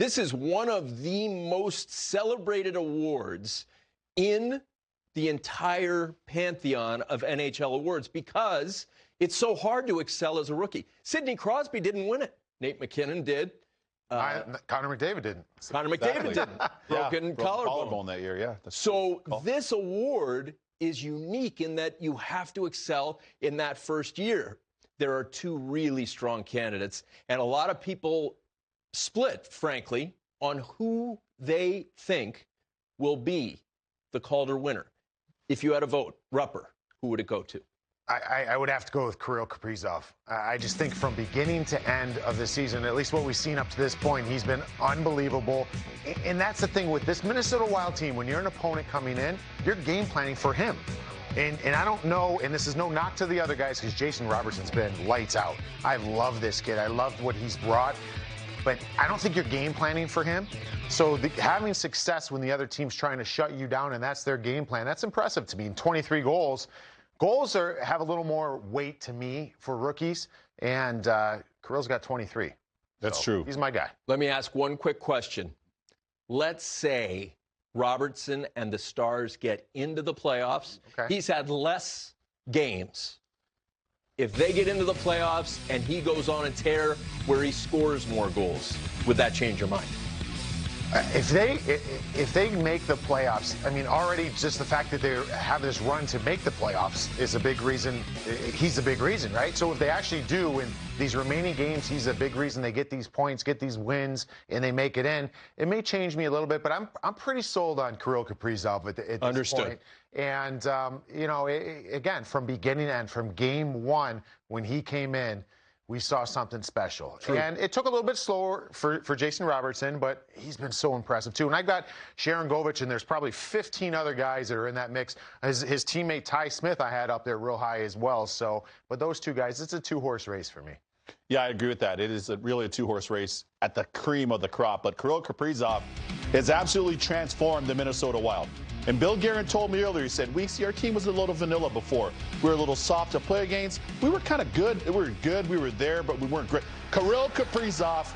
This is one of the most celebrated awards in the entire pantheon of NHL awards because it's so hard to excel as a rookie. Sidney Crosby didn't win it. Nate McKinnon did. Connor McDavid didn't. Connor McDavid didn't. Broken collarbone that year, yeah. So this award is unique in that you have to excel in that first year. There are two really strong candidates, and a lot of people split, frankly, on who they think will be the Calder winner. If you had a vote, Rupper, who would it go to? I would have to go with Kirill Kaprizov. I just think from beginning to end of the season, at least what we've seen up to this point, he's been unbelievable. And that's the thing with this Minnesota Wild team. When you're an opponent coming in, you're game planning for him. And I don't know, and this is no knock to the other guys, because Jason Robertson's been lights out. I love this kid. I loved what he's brought. But I don't think you're game planning for him. So having success when the other team's trying to shut you down, and that's their game plan, that's impressive to me. 23 goals. Goals have a little more weight to me for rookies, and Kirill's got 23. That's true. He's my guy. Let me ask one quick question. Let's say Robertson and the Stars get into the playoffs. Okay. He's had less games. If they get into the playoffs and he goes on a tear where he scores more goals, would that change your mind? If they make the playoffs, I mean, already just the fact that they have this run to make the playoffs is a big reason. He's a big reason, right? So if they actually do in these remaining games, he's a big reason they get these points, get these wins, and they make it in. It may change me a little bit, but I'm pretty sold on Kirill Kaprizov at this Understood. point. And, you know, again, from beginning to end, from game one, when he came in, we saw something special. True. And it took a little bit slower for Jason Robertson, but he's been so impressive, too. And I got Sharon Govich, and there's probably 15 other guys that are in that mix. His teammate Ty Smith I had up there real high as well. So, but those two guys, it's a two-horse race for me. Yeah, I agree with that. It is really a two-horse race at the cream of the crop. But Kirill Kaprizov has absolutely transformed the Minnesota Wild. And Bill Guerin told me earlier, he said, Weeksy, our team was a little vanilla before. We were a little soft to play against. We were kind of good. We were good. We were there, but we weren't great. Kirill Kaprizov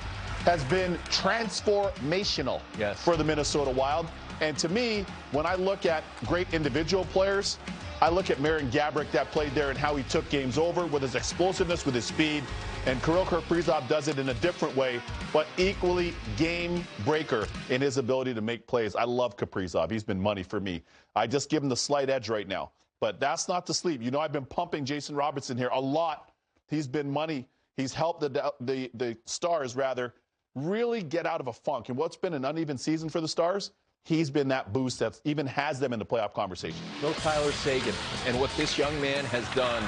has been transformational for the Minnesota Wild. And to me, when I look at great individual players, I look at Marian Gaborik that played there and how he took games over with his explosiveness, with his speed. And Kirill Kaprizov does it in a different way, but equally game breaker in his ability to make plays. I love Kaprizov. He's been money for me. I just give him the slight edge right now. But that's not to sleep. You know, I've been pumping Jason Robertson here a lot. He's been money. He's helped the Stars, rather, really get out of a funk. And what's been an uneven season for the Stars, he's been that boost that even has them in the playoff conversation. No Tyler Seguin. And what this young man has done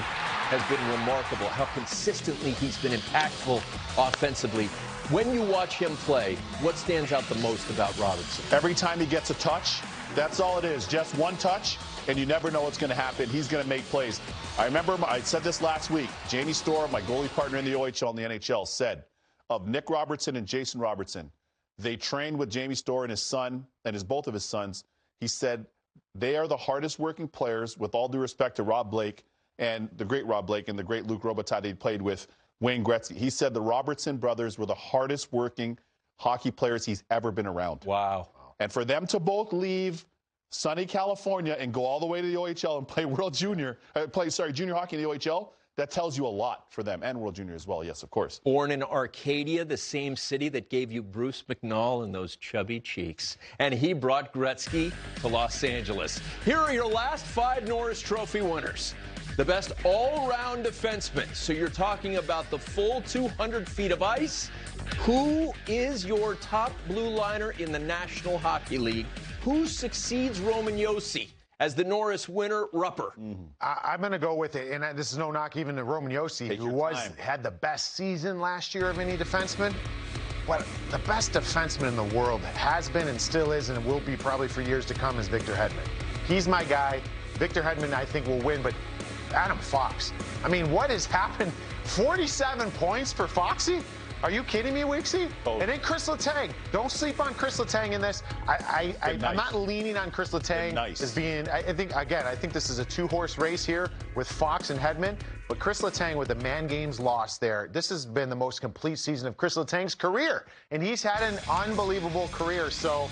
has been remarkable, how consistently he's been impactful offensively. When you watch him play, what stands out the most about Robertson? Every time he gets a touch, that's all it is. Just one touch, and you never know what's going to happen. He's going to make plays. I remember, I said this last week, Jamie Storr, my goalie partner in the OHL and the NHL, said of Nick Robertson and Jason Robertson, they trained with Jamie Storr and his son, and both of his sons. He said they are the hardest working players, with all due respect to Rob Blake, and the great Rob Blake and the great Luc Robitaille he played with, Wayne Gretzky. He said the Robertson brothers were the hardest working hockey players he's ever been around. Wow. And for them to both leave sunny California and go all the way to the OHL and play junior hockey in the OHL, that tells you a lot for them, and World Junior as well, yes, of course. Born in Arcadia, the same city that gave you Bruce McNall and those chubby cheeks. And he brought Gretzky to Los Angeles. Here are your last 5 Norris Trophy winners. The best all-round defenseman. So you're talking about the full 200 feet of ice. Who is your top blue liner in the National Hockey League? Who succeeds Roman Josi as the Norris winner, Rupper? I'm going to go with it, and this is no knock even to Roman Josi, who had the best season last year of any defenseman. But the best defenseman in the world has been and still is and will be probably for years to come is Victor Hedman. He's my guy. Victor Hedman, I think, will win, but Adam Fox. I mean, what has happened? 47 points for Foxy? Are you kidding me, Weeksy? Oh. And then Chris Letang. Don't sleep on Chris Letang in this. I'm not leaning on Chris Letang as being, I think this is a two-horse race here with Fox and Hedman. But Chris Letang with the man games lost there, this has been the most complete season of Chris Letang's career. And he's had an unbelievable career. So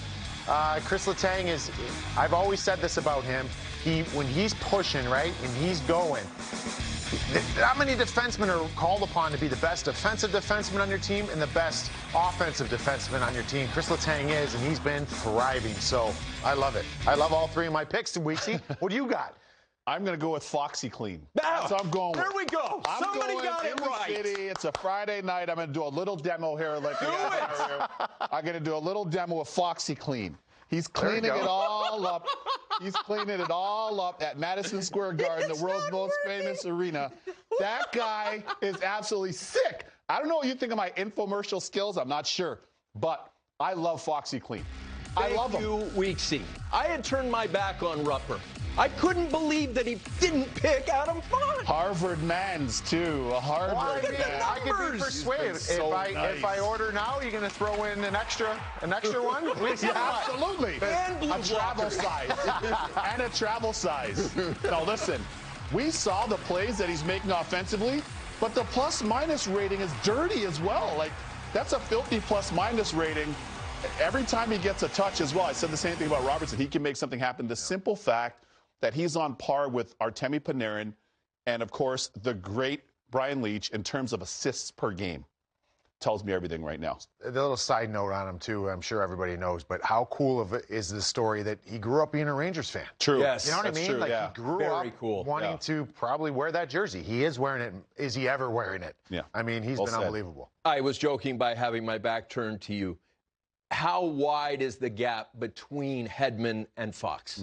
Chris Letang is, I've always said this about him, when he's pushing, right, and he's going, how many defensemen are called upon to be the best defensive defenseman on your team and the best offensive defenseman on your team? Chris Letang is, and he's been thriving. So I love it. I love all three of my picks, Weeksy. What do you got? I'm going to go with Foxy Clean. That's what I'm going with. There we go. Somebody got it right. City. It's a Friday night. I'm going to do a little demo here. Like I'm going to do a little demo of Foxy Clean. He's cleaning it all up. He's cleaning it all up at Madison Square Garden, the world's most famous arena. That guy is absolutely sick. I don't know what you think of my infomercial skills. I'm not sure. But I love Foxy Clean. I love him. Thank you, Weeksy. I had turned my back on Rupper. I couldn't believe that he didn't pick Adam Font. Harvard man's, too. A Harvard man. I can be persuaded. So if I order now, you're going to throw in an extra one? Yeah, absolutely. And blue a travel size. And a travel size. Now, listen, we saw the plays that he's making offensively, but the plus-minus rating is dirty as well. Like, that's a filthy plus-minus rating. Every time he gets a touch as well, I said the same thing about Robertson. He can make something happen. The simple fact that he's on par with Artemi Panarin and, of course, the great Brian Leetch in terms of assists per game tells me everything right now. The little side note on him, too, I'm sure everybody knows, but how cool of it is the story that he grew up being a Rangers fan? True. Yes. You know what I mean? True, like, yeah. he grew Very up cool. wanting to probably wear that jersey. He is wearing it. Is he ever wearing it? Yeah. I mean, he's been unbelievable. I was joking by having my back turned to you. How wide is the gap between Hedman and Fox?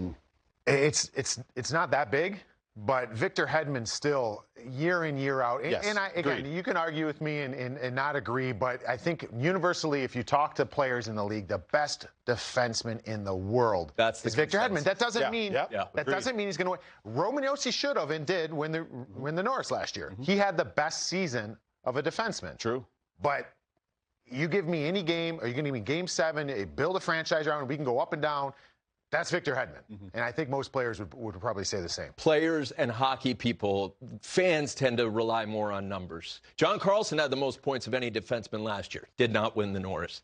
It's not that big, but Victor Hedman still, year in, year out. Yes, and again, you can argue with me and not agree, but I think universally, if you talk to players in the league, the best defenseman in the world is Victor Hedman. That doesn't mean doesn't mean he's going to win. Roman Josi should have and did win the Norris last year. He had the best season of a defenseman. True. But you give me any game, or you can give me Game 7, build a franchise around, and we can go up and down. That's Victor Hedman. And I think most players would probably say the same. Players and hockey people, fans tend to rely more on numbers. John Carlson had the most points of any defenseman last year. Did not win the Norris.